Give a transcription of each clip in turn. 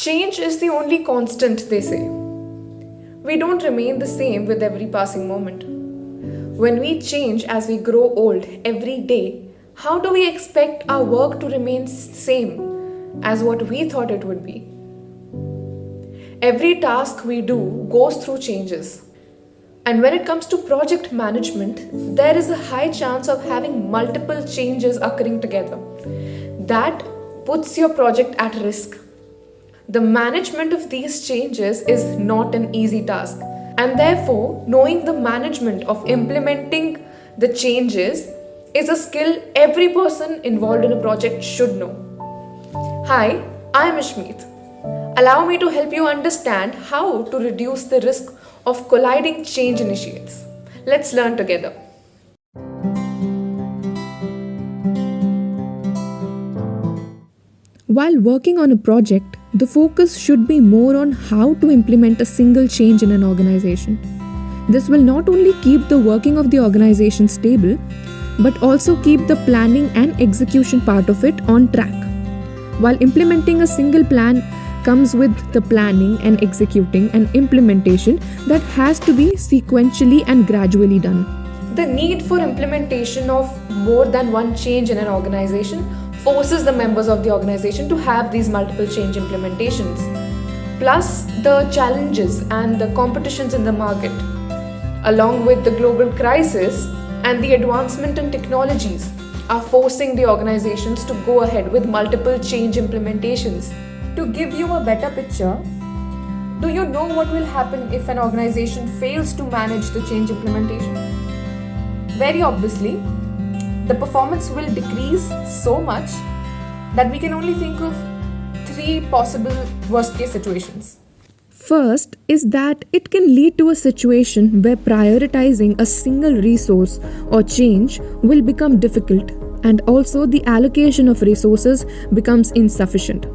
Change is the only constant, they say. We don't remain the same with every passing moment. When we change as we grow old every day, how do we expect our work to remain same as what we thought it would be? Every task we do goes through changes. And when it comes to project management, there is a high chance of having multiple changes occurring together. That puts your project at risk. The management of these changes is not an easy task, and therefore, knowing the management of implementing the changes is a skill every person involved in a project should know. Hi, I am Ishmeet. Allow me to help you understand how to reduce the risk of colliding change initiates. Let's learn together. While working on a project, the focus should be more on how to implement a single change in an organization. This will not only keep the working of the organization stable, but also keep the planning and execution part of it on track. While implementing a single plan comes with the planning and executing and implementation that has to be sequentially and gradually done. The need for implementation of more than one change in an organization forces the members of the organization to have these multiple change implementations. Plus, the challenges and the competitions in the market, along with the global crisis and the advancement in technologies, are forcing the organizations to go ahead with multiple change implementations. To give you a better picture, do you know what will happen if an organization fails to manage the change implementation? Very obviously, the performance will decrease so much that we can only think of 3 possible worst case situations. First is that it can lead to a situation where prioritizing a single resource or change will become difficult, and also the allocation of resources becomes insufficient.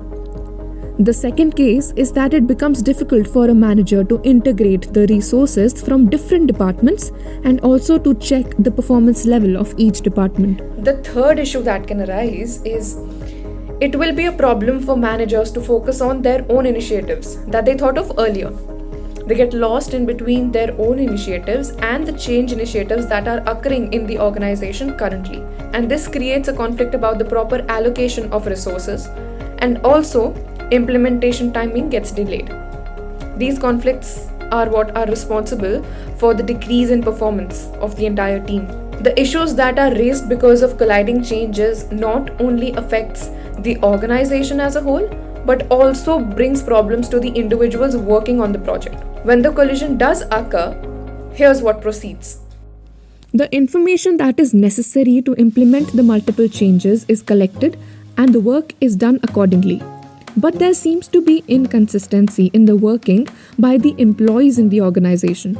The second case is that it becomes difficult for a manager to integrate the resources from different departments and also to check the performance level of each department. The third issue that can arise is it will be a problem for managers to focus on their own initiatives that they thought of earlier. They get lost in between their own initiatives and the change initiatives that are occurring in the organization currently. And this creates a conflict about the proper allocation of resources, and also implementation timing gets delayed. These conflicts are what are responsible for the decrease in performance of the entire team. The issues that are raised because of colliding changes not only affects the organization as a whole, but also brings problems to the individuals working on the project. When the collision does occur, here's what proceeds. The information that is necessary to implement the multiple changes is collected and the work is done accordingly. But there seems to be inconsistency in the working by the employees in the organization.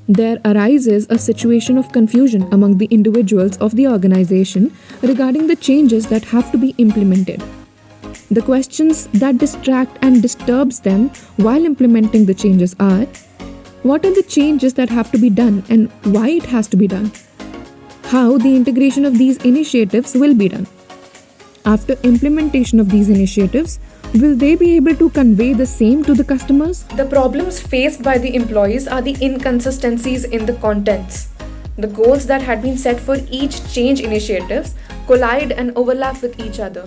There arises a situation of confusion among the individuals of the organization regarding the changes that have to be implemented. The questions that distract and disturbs them while implementing the changes are: what are the changes that have to be done and why it has to be done? How the integration of these initiatives will be done? After implementation of these initiatives, will they be able to convey the same to the customers? The problems faced by the employees are the inconsistencies in the contents. The goals that had been set for each change initiatives collide and overlap with each other.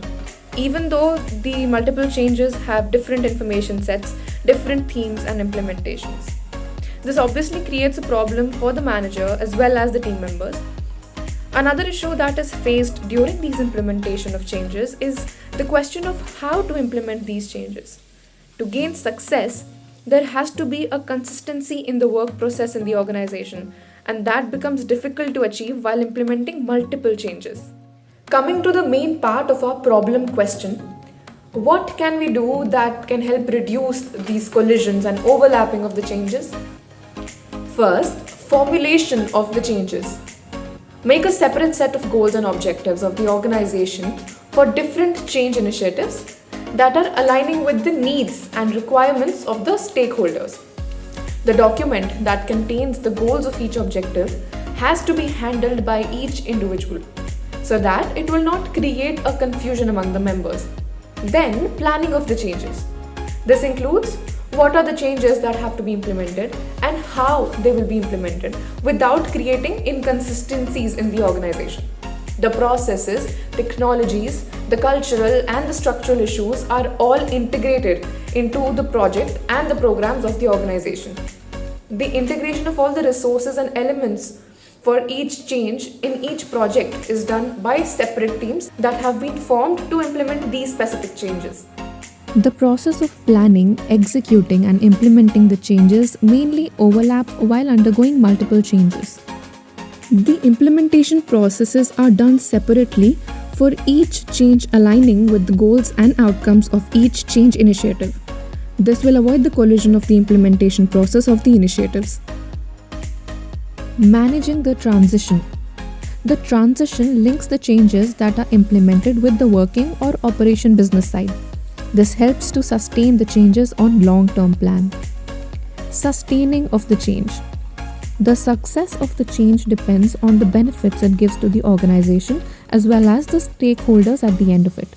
Even though the multiple changes have different information sets, different themes and implementations. This obviously creates a problem for the manager as well as the team members. Another issue that is faced during these implementation of changes is the question of how to implement these changes. To gain success, there has to be a consistency in the work process in the organization, and that becomes difficult to achieve while implementing multiple changes. Coming to the main part of our problem question, what can we do that can help reduce these collisions and overlapping of the changes? First, formulation of the changes. Make a separate set of goals and objectives of the organization for different change initiatives that are aligning with the needs and requirements of the stakeholders. The document that contains the goals of each objective has to be handled by each individual so that it will not create a confusion among the members. Then, planning of the changes. This includes what are the changes that have to be implemented and how they will be implemented without creating inconsistencies in the organization. The processes, technologies, the cultural and the structural issues are all integrated into the project and the programs of the organization. The integration of all the resources and elements for each change in each project is done by separate teams that have been formed to implement these specific changes. The process of planning, executing, and implementing the changes mainly overlap while undergoing multiple changes. The implementation processes are done separately for each change aligning with the goals and outcomes of each change initiative. This will avoid the collision of the implementation process of the initiatives. Managing the transition. The transition links the changes that are implemented with the working or operation business side. This helps to sustain the changes on long-term plan. Sustaining of the change. The success of the change depends on the benefits it gives to the organization as well as the stakeholders at the end of it.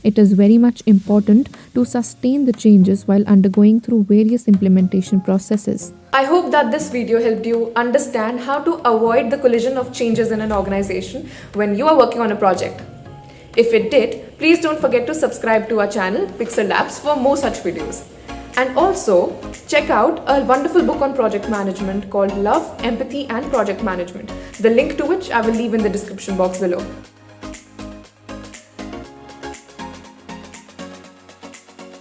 It is very much important to sustain the changes while undergoing through various implementation processes. I hope that this video helped you understand how to avoid the collision of changes in an organization when you are working on a project. If it did, please don't forget to subscribe to our channel Pixel Labs for more such videos. And also, check out a wonderful book on project management called Love, Empathy and Project Management, the link to which I will leave in the description box below.